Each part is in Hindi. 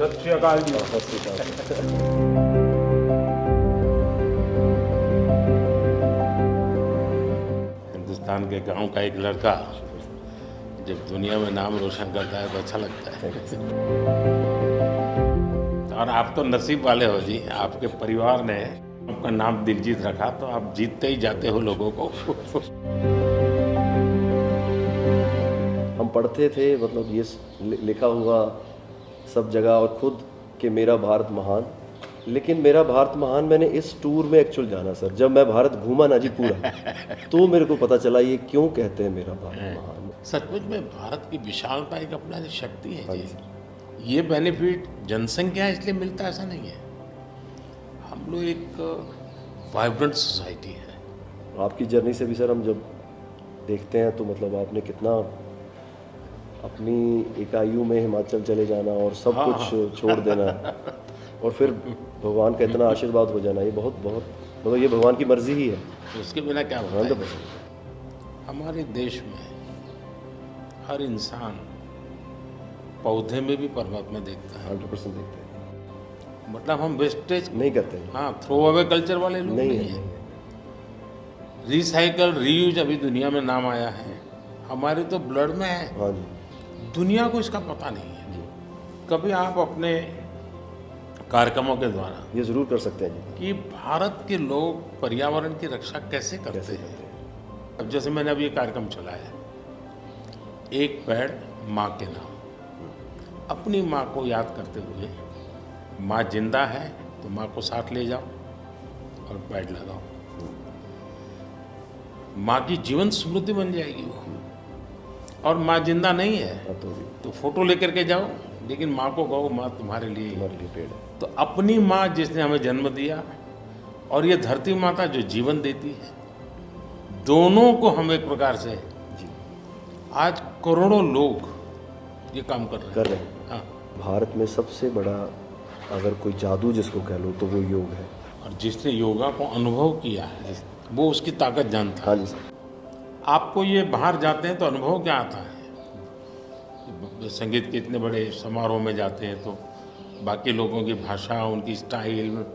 सत श्री अकाल जी। सत श्री अकाल। हिंदुस्तान के गांव का एक लड़का जब दुनिया में नाम रोशन करता है तो अच्छा लगता है। और आप तो नसीब वाले हो जी, आपके परिवार ने आपका नाम दिलजीत रखा तो आप जीतते ही जाते हो लोगों को। हम पढ़ते थे, मतलब ये लिखा हुआ सब जगह और खुद कि मेरा भारत महान, लेकिन मेरा भारत महान मैंने इस टूर में एक्चुअल जाना सर। जब मैं भारत घूमा ना जी पूरा, तो मेरे को पता चला ये क्यों कहते हैं मेरा भारत महान। सचमुच में भारत की विशालता एक अपना शक्ति है जी। ये बेनिफिट जनसंख्या इसलिए मिलता है ऐसा नहीं है, हम लोग एक वाइब्रेंट सोसाइटी है। आपकी जर्नी से भी सर हम जब देखते हैं तो मतलब आपने कितना अपनी इकाइयों में हिमाचल चले जाना और सब कुछ छोड़ देना और फिर भगवान का इतना आशीर्वाद हो जाना, ये बहुत बहुत मतलब ये भगवान की मर्जी ही है। उसके बिना क्या होता है। हमारे देश में हर इंसान पौधे में भी परमात्मा देखता है। 100% देखते हैं, मतलब हम वेस्टेज नहीं करते हैं। हाँ, थ्रो अवे कल्चर वाले लोग नहीं है। रिसाइकल रीयूज अभी दुनिया में नाम आया है, हमारे तो ब्लड में है। हाँ जी। दुनिया को इसका पता नहीं है जी। कभी आप अपने कार्यक्रमों के द्वारा ये जरूर कर सकते हैं जी कि भारत के लोग पर्यावरण की रक्षा कैसे करते हैं। अब जैसे मैंने अभी ये कार्यक्रम चलाया, एक पेड़ माँ के नाम, अपनी माँ को याद करते हुए, माँ जिंदा है तो माँ को साथ ले जाओ और पेड़ लगाओ, माँ की जीवन स्मृति बन जाएगी वो। और माँ जिंदा नहीं है तो फोटो लेकर के जाओ, लेकिन माँ को कहो माँ तुम्हारे लिए पेड़ है। तो अपनी माँ जिसने हमें जन्म दिया और ये धरती माता जो जीवन देती है, दोनों को हम एक प्रकार से जी। आज करोड़ों लोग ये काम कर रहे हैं। हाँ। भारत में सबसे बड़ा अगर कोई जादू जिसको कह लो तो वो योग है, और जिसने योगा को अनुभव किया है वो उसकी ताकत जानता है। हाँ जी सर। आपको ये बाहर जाते हैं तो अनुभव क्या आता है, संगीत के इतने बड़े समारोह में जाते हैं तो बाकी लोगों की भाषा, उनकी स्टाइल,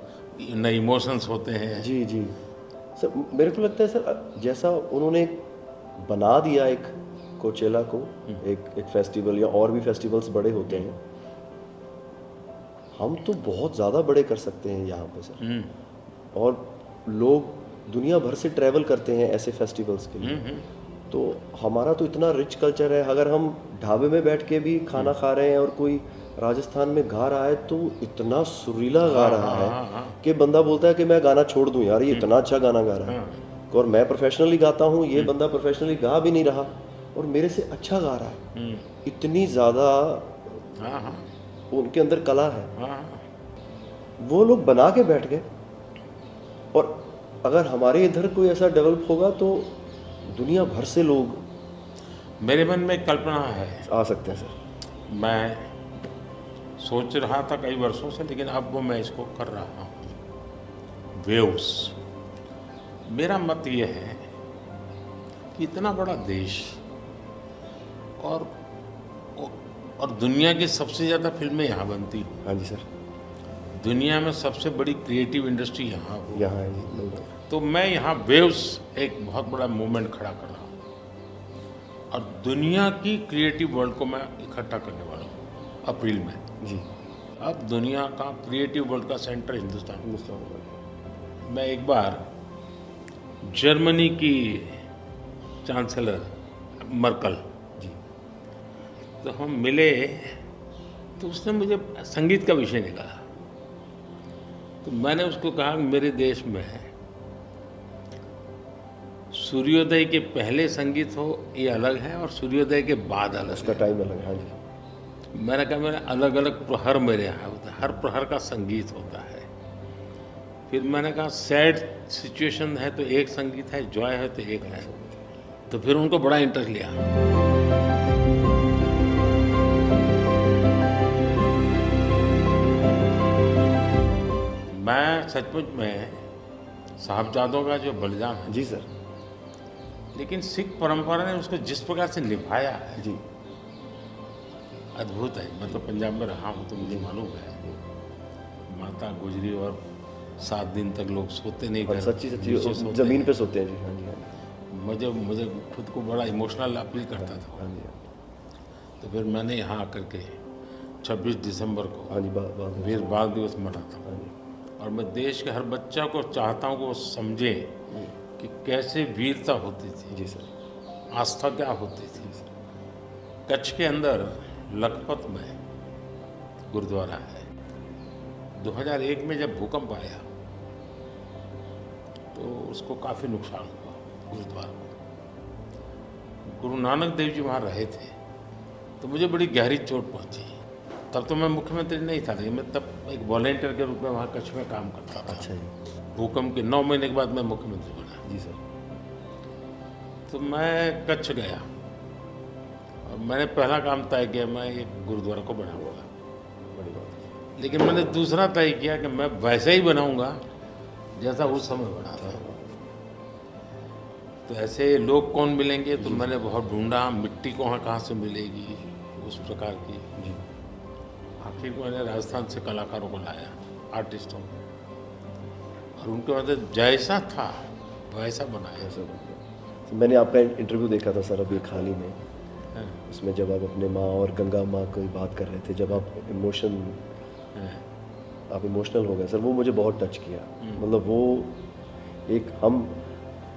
नए इमोशंस होते हैं। जी जी सर, मेरे को लगता है सर जैसा उन्होंने बना दिया एक कोचेला को एक फेस्टिवल, या और भी फेस्टिवल्स बड़े होते हैं, हम तो बहुत ज़्यादा बड़े कर सकते हैं यहाँ पे सर। और लोग दुनिया भर से ट्रैवल करते हैं ऐसे फेस्टिवल्स के लिए। तो हमारा तो इतना रिच कल्चर है, अगर हम ढाबे में बैठ के भी खाना खा रहे हैं और कोई राजस्थान में गा रहा है तो इतना सुरीला गा रहा है कि बंदा बोलता है कि मैं गाना छोड़ दूं यार, ये इतना अच्छा गाना गा रहा है। और मैं प्रोफेशनली गाता हूँ, ये बंदा प्रोफेशनली गा भी नहीं रहा और मेरे से अच्छा गा रहा है। इतनी ज़्यादा उनके अंदर कला है। वो लोग बना के बैठ गए, और अगर हमारे इधर कोई ऐसा डेवलप होगा तो दुनिया भर से लोग, मेरे मन में कल्पना है, आ सकते हैं सर। मैं सोच रहा था कई वर्षों से, लेकिन अब वो मैं इसको कर रहा हूँ। वेव्स, मेरा मत ये है कि इतना बड़ा देश और दुनिया की सबसे ज़्यादा फिल्में यहाँ बनती हैं। हाँ जी सर। दुनिया में सबसे बड़ी क्रिएटिव इंडस्ट्री यहाँ है जी। तो मैं यहाँ वेव्स एक बहुत बड़ा मूवमेंट खड़ा कर रहा हूँ और दुनिया की क्रिएटिव वर्ल्ड को मैं इकट्ठा करने वाला हूँ अप्रैल में जी। अब दुनिया का क्रिएटिव वर्ल्ड का सेंटर हिंदुस्तान। मैं एक बार जर्मनी की चांसलर मर्कल जी, तो हम मिले, तो उसने मुझे संगीत का विषय निकाला। तो मैंने उसको कहा कि मेरे देश में सूर्योदय के पहले संगीत हो ये अलग है और सूर्योदय के बाद अलग, उसका टाइम अलग है। हाँ जी। मैंने कहा मेरा अलग अलग प्रहर मेरे यहाँ होता है, हर प्रहर का संगीत होता है। फिर मैंने कहा सैड सिचुएशन है तो एक संगीत है, जॉय है तो एक है। तो फिर उनको बड़ा इंटरेस्ट लिया। मैं सचमुच में साहबजादों का जो बलिदान है जी सर, लेकिन सिख परंपरा ने उसको जिस प्रकार से निभाया है जी, अद्भुत है। मैं तो पंजाब में रहा हूँ तो मुझे मालूम है, माता गुजरी और 7 दिन तक लोग सोते नहीं, और घर सच्ची नीचे सच्ची सोते ज़मीन हैं। पे सोते हैं जी। हाँ जी, हाँ जी, मुझे खुद को बड़ा इमोशनल अपील करता था। हाँ जी, हाँ जी, तो फिर मैंने यहाँ आकर के 26 दिसंबर को हाँ जी, बात वीर बाल दिवस मना था। हाँ जी, और मैं देश के हर बच्चा को चाहता हूँ कि वो समझे कि कैसे वीरता होती थी, जी सर, आस्था क्या होती थी। कच्छ के अंदर लखपत में गुरुद्वारा है। 2001 में जब भूकंप आया तो उसको काफ़ी नुकसान हुआ गुरुद्वारा को। गुरु नानक देव जी वहाँ रहे थे तो मुझे बड़ी गहरी चोट पहुँची। तब तो मैं मुख्यमंत्री नहीं था, लेकिन मैं तब एक वॉलेंटियर के रूप में वहाँ कच्छ में काम करता था। अच्छा जी, भूकंप के 9 महीने के बाद मैं मुख्यमंत्री बना। जी सर, तो मैं कच्छ गया और मैंने पहला काम तय किया, मैं एक गुरुद्वारा को बनाऊंगा। बड़ी बात। लेकिन मैंने दूसरा तय किया कि मैं वैसे ही बनाऊंगा जैसा उस समय बना था। तो ऐसे लोग कौन मिलेंगे, तो मैंने बहुत ढूंढा मिट्टी कहाँ से मिलेगी उस प्रकार की। जी, आखिर को मैंने राजस्थान से कलाकारों को लाया, आर्टिस्टों को, और उनके बाद जैसा था वैसा बनाया। ऐसा बन गया। तो मैंने आपका इंटरव्यू देखा था सर अभी हाल ही में, उसमें जब आप अपने माँ और गंगा माँ की बात कर रहे थे, जब आप इमोशनल हो गए सर, वो मुझे बहुत टच किया। मतलब वो एक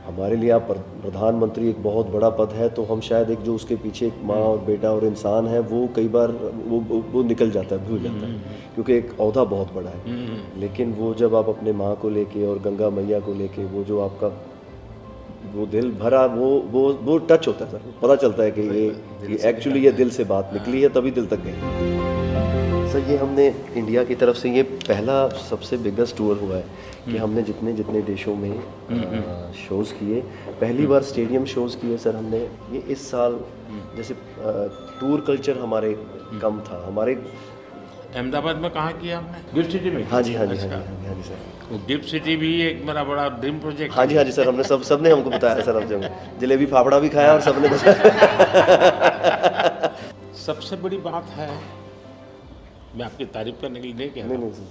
हमारे लिए आप प्रधानमंत्री एक बहुत बड़ा पद है, तो हम शायद एक जो उसके पीछे एक माँ और बेटा और इंसान है, वो कई बार वो निकल जाता है, भूल जाता है, क्योंकि एक ओहदा बहुत बड़ा है। लेकिन वो जब आप अपने माँ को लेके और गंगा मैया को लेके, वो जो आपका वो दिल भरा, वो टच होता है सर, पता चलता है कि ये एक्चुअली ये दिल से बात निकली है, तभी दिल तक गई। सर ये हमने इंडिया की तरफ से ये पहला सबसे बिगेस्ट टूर हुआ है कि हमने जितने देशों में शोज़ किए, पहली बार स्टेडियम शोज़ किए सर हमने। ये इस साल जैसे टूर कल्चर हमारे कम था, हमारे अहमदाबाद में कहाँ किया आपने? गिफ्ट सिटी में? हाँ जी, हाँ जी, अच्छा। हाँ जी, हाँ जी सर। वो गिफ्ट सिटी भी एक मेरा बड़ा ड्रीम प्रोजेक्ट हाँ जी, हाँ जी सर, हमने सबने हमको बताया सर, अब जलेबी फाफड़ा भी खाया और सबने बताया। सबसे बड़ी बात है, मैं आपकी तारीफ करने के लिए नहीं कह रहा, नहीं सर,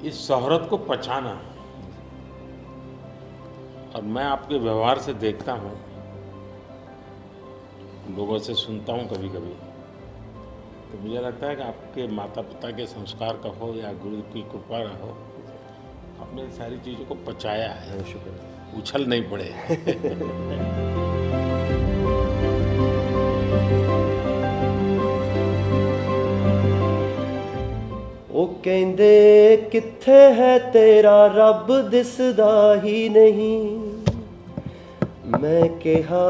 इस शोहरत को पहचाना। और मैं आपके व्यवहार से देखता हूँ, लोगों से सुनता हूँ कभी कभी, तो मुझे लगता है कि आपके माता पिता के संस्कार का हो या गुरु की कृपा का हो, आपने सारी चीज़ों को पचाया है, शुक्र। उछल नहीं पड़े। ਉਹ ਕਹਿੰਦੇ ਕਿੱਥੇ ਹੈ ਤੇਰਾ ਰੱਬ ਦਿਸਦਾ ਹੀ ਨਹੀਂ, ਮੈਂ ਕਿਹਾ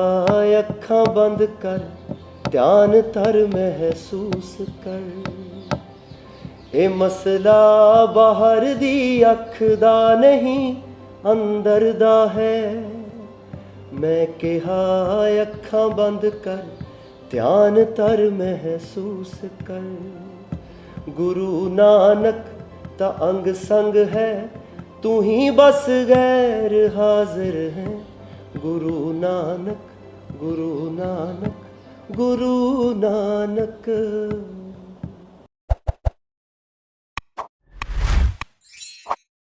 ਅੱਖਾਂ ਬੰਦ ਕਰ ਧਿਆਨ ਧਰ ਮਹਿਸੂਸ ਕਰ, ਇਹ ਮਸਲਾ ਬਾਹਰ ਦੀ ਅੱਖ ਦਾ ਨਹੀਂ ਅੰਦਰ ਦਾ ਹੈ, ਮੈਂ ਕਿਹਾ ਅੱਖਾਂ ਬੰਦ ਕਰ ਧਿਆਨ ਧਰ ਮਹਿਸੂਸ ਕਰ, गुरु नानक ता अंग संग है, तू ही बस गैर हाजिर है, गुरु नानक गुरु नानक गुरु नानक।